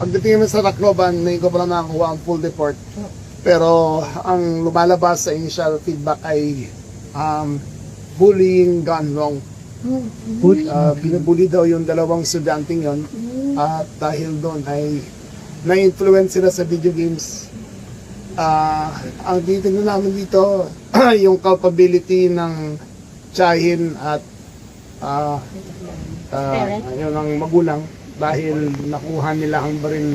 pagdating naman sa Tacloban, hindi ko pa lang nakakuha ang full report. Pero ang lumalabas sa initial feedback ay bullying gone wrong. Binubully daw yung dalawang estudyanteng yon at dahil doon ay na-influence sila sa video games. Ang titignan namin dito yung culpability ng tiyahin at yun ang magulang dahil nakuha nila ang baril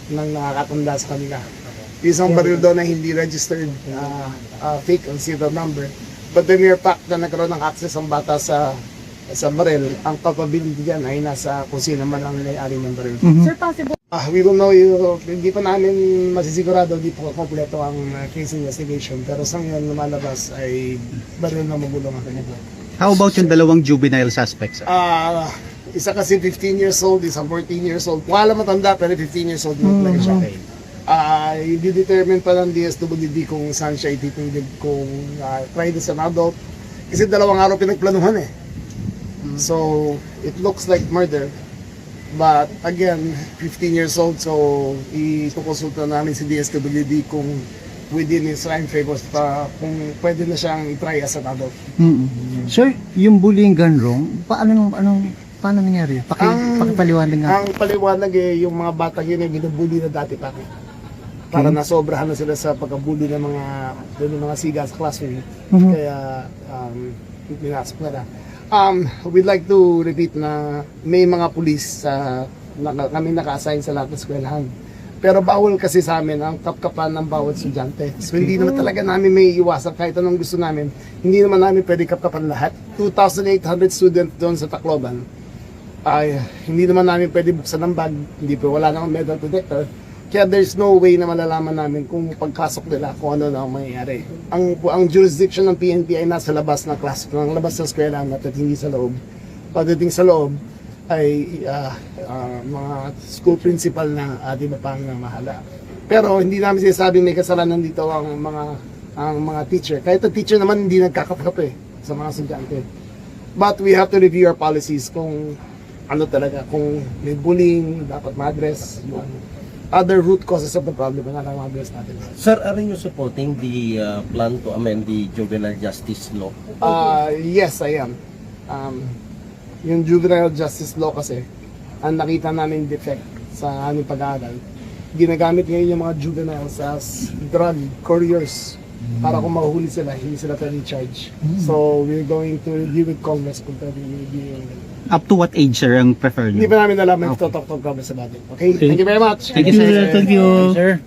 ng nakakatanda sa kanila. Isang baril daw na hindi registered, fake ang serial number. But the mere fact na nagkaroon ng access ang bata sa baril, ang capability dyan ay nasa kung sino man ang may-ari ng baril. Sir, possible. We don't know, hindi pa namin masisigurado, hindi po kompleto ang case investigation. Pero sa ngayon lumalabas ay baril na magulong ang kanila. How about yung dalawang juvenile suspects? Isa kasi 15 years old, isang 14 years old. Wala matanda pero 15 years old mo talaga siya. I-determine pa ng DSWD kung saan siya ititindid kung tried as an adult. Kasi dalawang araw pinagplanuhan eh. So, it looks like murder. But again, 15 years old, so itukonsulta namin si DSWD kung within his crime favors pa kung pwede na siyang i-try as an adult. Sir, yung bullying gone wrong, paano nangyari? Pakipaliwanag nga. Ang paliwanag eh, yung mga batang yun ay binubully na dati pa. Para nasobrahan na sila sa pagkabully ng mga siga sa classroom. Kaya pinasok na. We'd like to repeat na may mga pulis kami naka-assign sa lahat ng eskwelahan. Pero bawal kasi sa amin ang kapkapan ng bawat estudyante. So hindi naman talaga namin may iwasan kahit anong gusto namin. Hindi naman namin pwede kapkapan lahat. 2,800 students doon sa Tacloban. Hindi naman namin pwede buksan ng bag. Hindi pa, wala namang metal detector. Kaya there's no way na malalaman namin kung pagpasok nila kung ano na ang mangyayari. Ang jurisdiction ng PNP ay nasa labas ng class, ng labas ng eskwela at hindi sa loob. Pagdating sa loob ay mga school principal na di ba pang mahala. Pero hindi namin sinasabing may kasalanan dito ang mga teacher. Kahit ang teacher naman hindi nagkakapkape sa mga estudyante. But we have to review our policies kung ano talaga, kung may bullying, dapat ma-address yung other root causes of the problem na lang ma-address natin. Sir, are you supporting the plan to amend the juvenile justice law? Yes, I am. Yung juvenile justice law kasi, ang nakita namin defect sa aming pag-aaral, ginagamit ngayon yung mga juveniles as drug couriers para kung mahuhuli sila, hindi sila pwede charge. So, we're going to review with Congress kung pwede i-review. Up to what age, sir, ang preferred? Hindi pa namin alam if to talk to Congress about it. Okay? Thank you very much. Thank you, sir. Thank you. Sir.